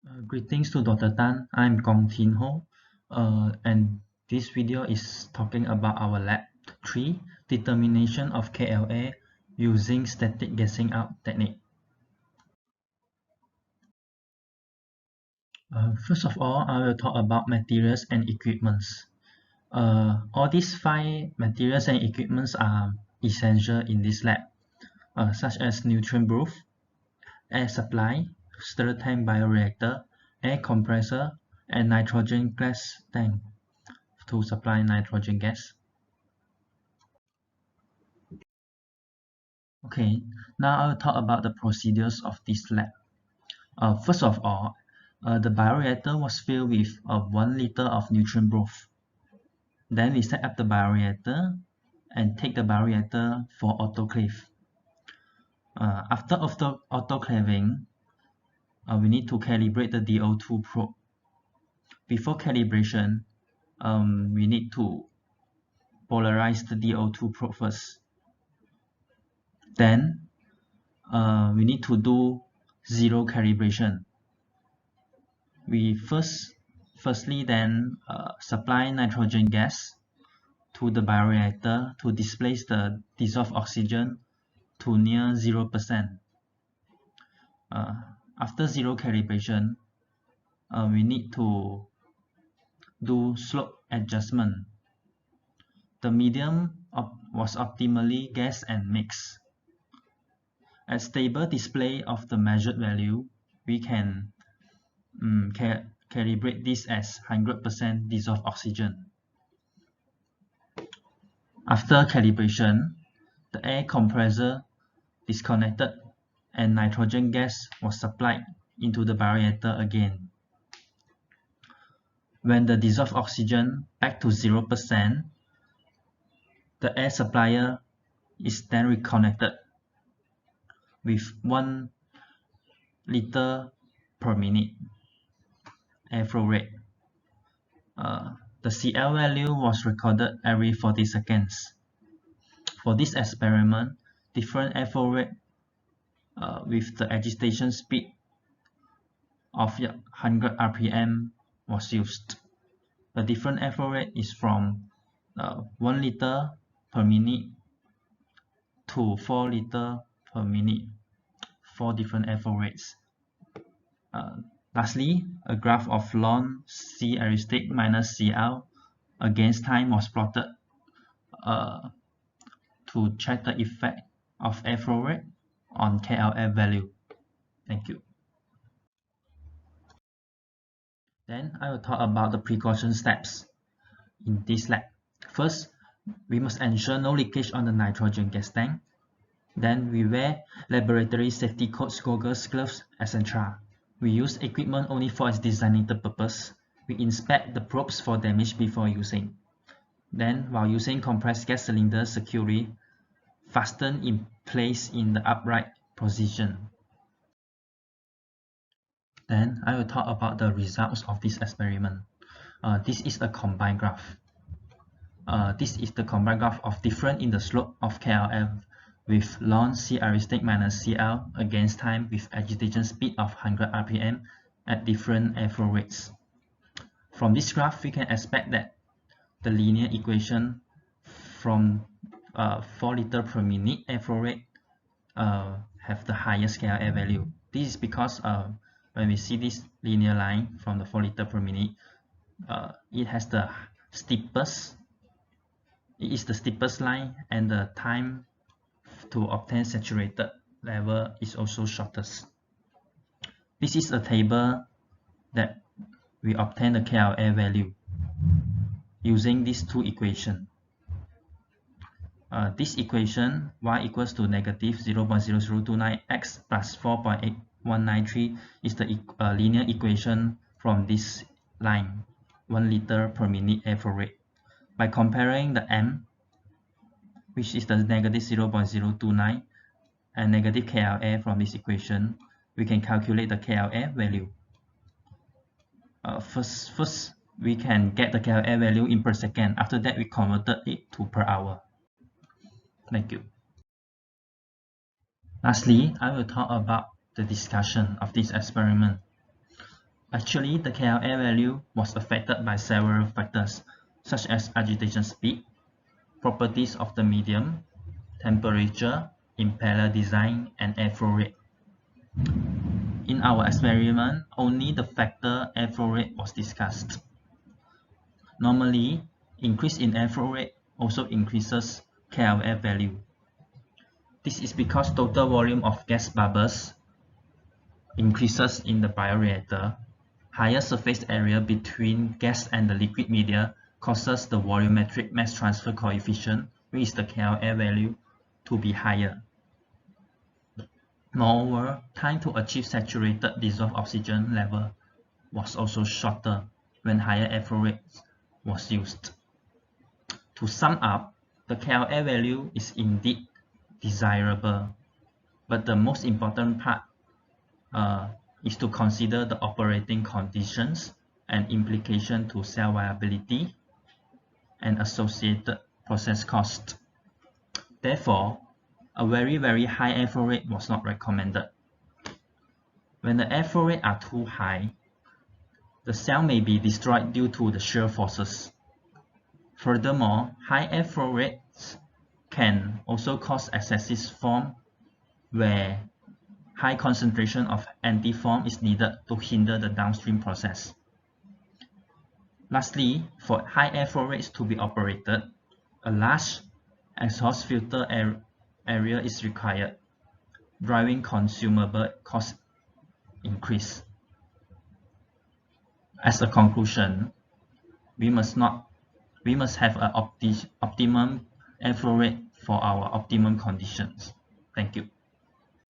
Greetings to Dr. Tan. I'm Gong Tin Ho, and this video is talking about our lab 3, Determination of KLA using static gassing out technique. First of all, I will talk about materials and equipments. All these 5 materials and equipments are essential in this lab, such as nutrient booth, air supply, stir tank bioreactor, air compressor, and nitrogen gas tank to supply nitrogen gas. Okay, now I will talk about the procedures of this lab. First of all, the bioreactor was filled with 1 liter of nutrient broth. Then we set up the bioreactor and take the bioreactor for autoclave. After autoclaving, we need to calibrate the DO2 probe. Before calibration, we need to polarize the DO2 probe first. Then we need to do zero calibration. We firstly then supply nitrogen gas to the bioreactor to displace the dissolved oxygen to near 0%. After zero calibration, we need to do slope adjustment. The medium was optimally gassed and mixed. At stable display of the measured value, we can calibrate this as 100% dissolved oxygen. After calibration, the air compressor disconnected and nitrogen gas was supplied into the bioreactor again. When the dissolved oxygen back to 0%, the air supplier is then reconnected with 1 liter per minute airflow rate. The CL value was recorded every 40 seconds. For this experiment, different airflow rate with the agitation speed of 100 rpm was used. The different airflow rate is from 1 liter per minute to 4 liter per minute, 4 different airflow rates. Lastly, a graph of ln C aristic minus CL against time was plotted to check the effect of airflow rate on KLA value. Thank you. Then I will talk about the precaution steps in this lab. First, we must ensure no leakage on the nitrogen gas tank. Then we wear laboratory safety coats, goggles, gloves, etc. We use equipment only for its designated purpose. We inspect the probes for damage before using. Then, while using compressed gas cylinders securely, fasten in place in the upright position. Then, I will talk about the results of this experiment. This is a combined graph. This is the combined graph of difference in the slope of KLA with ln C aristic minus CL against time with agitation speed of 100 rpm at different airflow rates. From this graph, we can expect that the linear equation from 4 liter per minute airflow rate have the highest KLA value. This is because when we see this linear line from the 4 liter per minute, it is the steepest line, and the time to obtain saturated level is also shortest. This is a table that we obtain the KLA value using these two equations. This equation, y equals to negative 0.0029x plus 4.8193, is the linear equation from this line, 1 liter per minute airflow rate. By comparing the m, which is the negative 0.029, and negative KLA from this equation, we can calculate the KLA value. First, we can get the KLA value in per second. After that, we converted it to per hour. Thank you. Lastly, I will talk about the discussion of this experiment. Actually, the KLA value was affected by several factors, such as agitation speed, properties of the medium, temperature, impeller design, and airflow rate. In our experiment, only the factor airflow rate was discussed. Normally, increase in airflow rate also increases KLA value. This is because total volume of gas bubbles increases in the bioreactor. Higher surface area between gas and the liquid media causes the volumetric mass transfer coefficient, which is the KLA value, to be higher. Moreover, time to achieve saturated dissolved oxygen level was also shorter when higher airflow rate was used. To sum up, the KLA value is indeed desirable, but the most important part is to consider the operating conditions and implication to cell viability and associated process cost. Therefore, a very high airflow rate was not recommended. When the airflow rate are too high, the cell may be destroyed due to the shear forces. Furthermore, high airflow rates can also cause excessive foam where high concentration of antifoam is needed to hinder the downstream process. Lastly, for high airflow rates to be operated, a large exhaust filter area is required, driving consumable cost increase. As a conclusion, we must have an optimum airflow rate for our optimum conditions. Thank you.